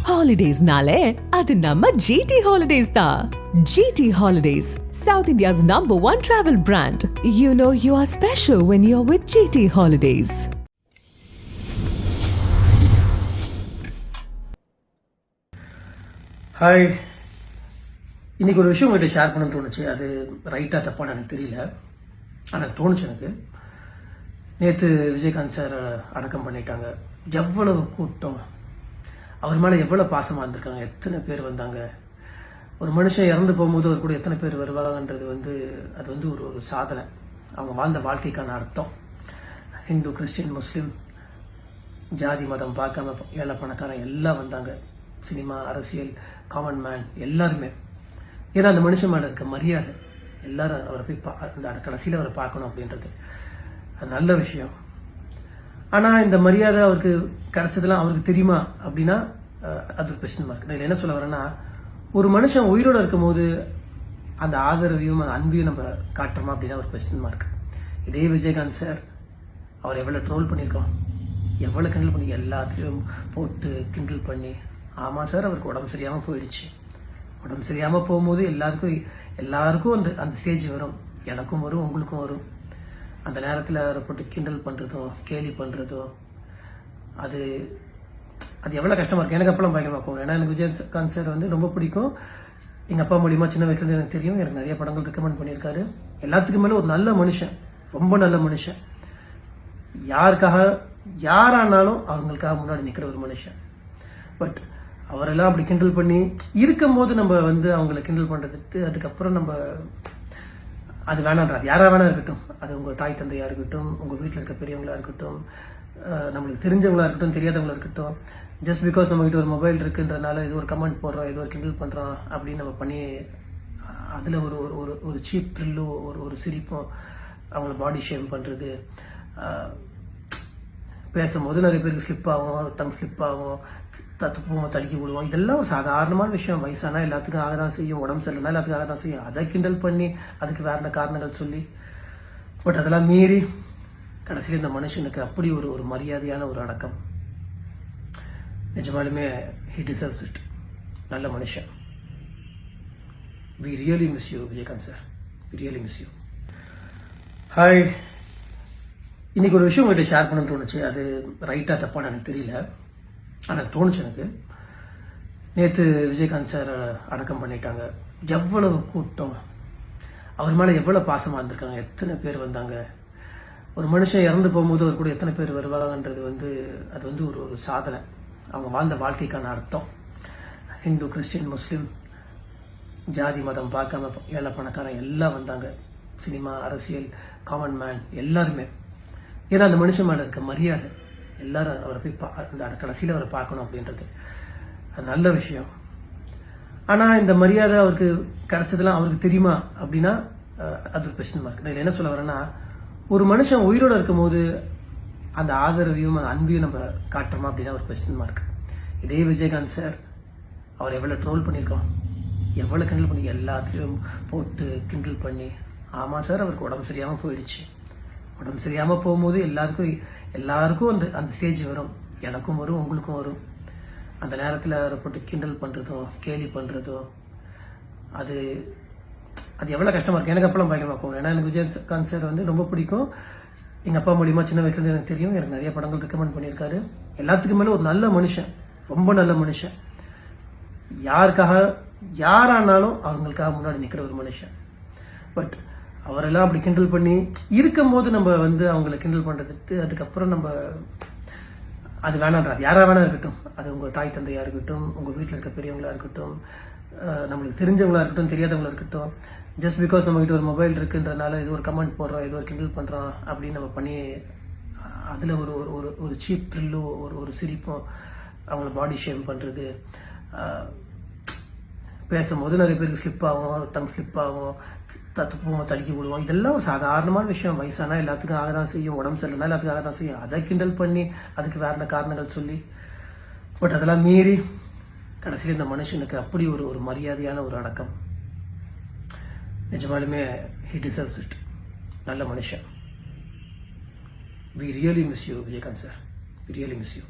Holidays-nale, அது நம்ம GT Holidays தான். GT Holidays, South India's #1 travel brand. You know you are special when you're with GT Holidays. Hi, இன்றைக்கி ஒரு விஷயம் உங்கள்கிட்ட ஷேர் பண்ண தோணுச்சு. அது ரைட்டாக தப்பான்னு எனக்கு தெரியல, ஆனால் தோணுச்சு எனக்கு. நேற்று விஜயகாந்த் சார் அடக்கம் பண்ணிட்டாங்க. எவ்வளவு கூட்டம், அவர் மேலே எவ்வளோ பாசமாக இருந்திருக்காங்க, எத்தனை பேர் வந்தாங்க. ஒரு மனுஷன் இறந்து போகும்போது அவர் கூட எத்தனை பேர் வருவாங்கன்றது அது ஒரு சாதனை. அவங்க வாழ்ந்த வாழ்க்கைக்கான அர்த்தம். ஹிந்து, கிறிஸ்டின், முஸ்லீம், ஜாதி மதம் பார்க்காம ஏழை பணக்காரன் எல்லாம் வந்தாங்க. சினிமா, அரசியல், காமன் மேன் எல்லாருமே. ஏன்னா அந்த மனுஷன் மேலே இருக்க மரியாதை, எல்லாரும் அவரை போய் அந்த கடைசியில் அவரை பார்க்கணும் அப்படின்றது அது நல்ல விஷயம். ஆனால் இந்த மரியாதை அவருக்கு கிடைச்சதெல்லாம் அவருக்கு தெரியுமா அப்படின்னா அது ஒரு கொஸ்டின் மார்க். நான் என்ன சொல்ல வரேன்னா, ஒரு மனுஷன் உயிரோடு இருக்கும் போது அந்த ஆதரவையும் அந்த அன்பையும் நம்ம காட்டுறோமா அப்படின்னா ஒரு கொஸ்டின் மார்க். இதே விஜயகாந்த் சார், அவர் எவ்வளோ ட்ரோல் பண்ணியிருக்கோம், எவ்வளோ கிண்டல் பண்ணி, எல்லாத்துலேயும் போட்டு கிண்டல் பண்ணி. ஆமாம் சார், அவருக்கு உடம்பு சரியாமல் போயிடுச்சு. உடம்பு சரியாமல் போகும்போது எல்லாருக்கும் அந்த ஸ்டேஜ் வரும். எனக்கும் வரும், உங்களுக்கும் வரும். அந்த நேரத்தில் அவரை போட்டு கிண்டல் பண்ணுறதும் கேலி பண்ணுறதும் அது எவ்வளோ கஷ்டமாக இருக்குது. எனக்கு அப்பெல்லாம் பயங்கரமாக இருக்கும். ஏன்னா எனக்கு விஜயகாந்த் சார் ரொம்ப பிடிக்கும். எங்கள் அப்பா மூலிமா சின்ன வயசுலேருந்து எனக்கு தெரியும். எனக்கு நிறைய படங்கள் ரெக்கமெண்ட் பண்ணியிருக்காரு. எல்லாத்துக்கும் மேலே ஒரு நல்ல மனுஷன், ரொம்ப நல்ல மனுஷன். யாரானாலும் அவங்களுக்காக முன்னாடி நிற்கிற ஒரு மனுஷன். பட் அவரெல்லாம் அப்படி கிண்டல் பண்ணி இருக்கும்போது நம்ம அவங்கள கிண்டல் பண்ணுறதுக்கு அதுக்கப்புறம் நம்ம அது வேணான்றது. யாராக வேணா இருக்கட்டும், அது உங்கள் தாய் தந்தையாக இருக்கட்டும், உங்கள் வீட்டில் இருக்க பெரியவங்களாக இருக்கட்டும், நம்மளுக்கு தெரிஞ்சவங்களாக இருக்கட்டும், தெரியாதவங்களாக இருக்கட்டும், ஜஸ்ட் பிகாஸ் நம்மகிட்ட ஒரு மொபைல் இருக்குன்றனால ஏதோ ஒரு கமெண்ட் போடுறோம், ஏதோ ஒரு கிண்டல் பண்ணுறோம் அப்படின்னு நம்ம பண்ணி அதில் ஒரு சீப் த்ரில்லும் ஒரு சிரிப்பும், அவங்கள பாடி ஷேம் பண்ணுறது, பேசும்போது நிறைய பேருக்கு ஸ்லிப் ஆகும், டங் ஸ்லிப் ஆகும், தத்துப்போம், தடுக்கி விடுவோம். இதெல்லாம் ஒரு சாதாரணமான விஷயம். வயசானா எல்லாத்துக்கும் ஆக தான் செய்யும், உடம்பு சரியில்லைனா எல்லாத்துக்கும் ஆக தான் செய்யும். அதை கிண்டல் பண்ணி அதுக்கு வேற காரணங்கள் சொல்லி, பட் அதெல்லாம் மீறி கடைசியில் இந்த மனுஷனுக்கு அப்படி ஒரு மரியாதையான ஒரு அடக்கம். நிஜமாலுமே ஹி டிசர்வ்ஸ் இட். நல்ல மனுஷன். We really miss you Vijayakanth sir, we really miss you. Hi, இன்றைக்கி ஒரு விஷயம் உங்கள்கிட்ட ஷேர் பண்ண தோணுச்சு. அது ரைட்டாக தப்பான்னு எனக்கு தெரியல, ஆனால் தோணுச்சு எனக்கு. நேற்று விஜயகாந்த் சார் அடக்கம் பண்ணிட்டாங்க. எவ்வளவு கூட்டம், அவர் மேலே எவ்வளோ பாசமாக இருந்திருக்காங்க, எத்தனை பேர் வந்தாங்க. ஒரு மனுஷன் இறந்து போகும்போது அவர் கூட எத்தனை பேர் வருவாங்கன்றது அது ஒரு சாதனை. அவங்க வாழ்ந்த வாழ்க்கைக்கான அர்த்தம். ஹிந்து, கிறிஸ்டின், முஸ்லீம், ஜாதி மதம் பார்க்காம ஏழை பணக்காரன் எல்லாம் வந்தாங்க. சினிமா, அரசியல், காமன் மேன் எல்லாருமே. ஏன்னா அந்த மனுஷன் மேலே இருக்க மரியாதை, எல்லாரும் அவரை போய் அந்த கடைசியில் அவரை பார்க்கணும் அப்படின்றது அது நல்ல விஷயம். ஆனால் இந்த மரியாதை அவருக்கு கிடைச்சதெல்லாம் அவருக்கு தெரியுமா அப்படின்னா அது ஒரு கொஸ்டின் மார்க். நான் என்ன சொல்ல வரேன்னா, ஒரு மனுஷன் உயிரோடு இருக்கும் போது அந்த ஆதரவையும் அந்த அன்பையும் நம்ம காட்டுறோமா அப்படின்னா ஒரு கொஸ்டின் மார்க். இதே விஜயகாந்த் சார், அவர் எவ்வளோ ட்ரோல் பண்ணியிருக்கோம், எவ்வளோ கிண்டல் பண்ணி, எல்லாத்துலேயும் போட்டு கிண்டல் பண்ணி. ஆமாம் சார், அவருக்கு உடம்பு சரியாமல் போயிடுச்சு. உடம்பு சரியாமல் போகும்போது எல்லாருக்கும் அந்த ஸ்டேஜ் வரும். எனக்கும் வரும், உங்களுக்கும் வரும். அந்த நேரத்தில் அவரை போட்டு கிண்டல் பண்ணுறதும் கேலி பண்ணுறதும் அது எவ்வளோ கஷ்டமாக இருக்குது. எனக்கு அப்பெல்லாம் பயங்கரமாக இருக்கும். ஏன்னா எனக்கு விஜயகாந்த் சார் ரொம்ப பிடிக்கும். எங்கள் அப்பா மூலிமா சின்ன வயசுலேருந்து எனக்கு தெரியும். எனக்கு நிறைய படங்கள் ரெக்கமெண்ட் பண்ணியிருக்காரு. எல்லாத்துக்கும் மேலே ஒரு நல்ல மனுஷன், ரொம்ப நல்ல மனுஷன். யாரானாலும் அவங்களுக்காக முன்னாடி நிற்கிற ஒரு மனுஷன். பட் அவரெல்லாம் அப்படி கிண்டல் பண்ணி இருக்கும்போது நம்ம அவங்கள கிண்டல் பண்ணுறதுக்கு அதுக்கப்புறம் நம்ம அது வேணான்றது. யாராக வேணா இருக்கட்டும், அது உங்கள் தாய் தந்தையாக இருக்கட்டும், உங்கள் வீட்டில் இருக்க பெரியவங்களாக இருக்கட்டும், நம்மளுக்கு தெரிஞ்சவங்களாக இருக்கட்டும், தெரியாதவங்களாக இருக்கட்டும், ஜஸ்ட் பிகாஸ் நம்மகிட்ட ஒரு மொபைல் இருக்குன்றனால ஏதோ ஒரு கமெண்ட் போடுறோம், ஏதோ ஒரு கிண்டல் பண்ணுறோம் அப்படின்னு நம்ம பண்ணி அதில் ஒரு சீப் த்ரில்லும் ஒரு சிரிப்பும், அவங்கள பாடி ஷேம் பண்ணுறது, பேசும்போது நிறைய பேருக்கு ஸ்லிப் ஆகும், டங் ஸ்லிப் ஆகும், தத்துப்போம், தடுக்கி விடுவோம். இதெல்லாம் ஒரு சாதாரணமான விஷயம். வயசானா எல்லாத்துக்கும் ஆக தான் செய்யும், உடம்பு சரியில்லைனா எல்லாத்துக்கும் ஆக தான் செய்யும். அதை கிண்டல் பண்ணி அதுக்கு வேற காரணங்கள் சொல்லி, பட் அதெல்லாம் மீறி கடைசியில் இந்த மனுஷனுக்கு அப்படி ஒரு மரியாதையான ஒரு அடக்கம். நிஜமாலுமே ஹி டிசர்வ்ஸ் இட். நல்ல மனுஷன். We really miss you Vijayakanth sir, we really miss you.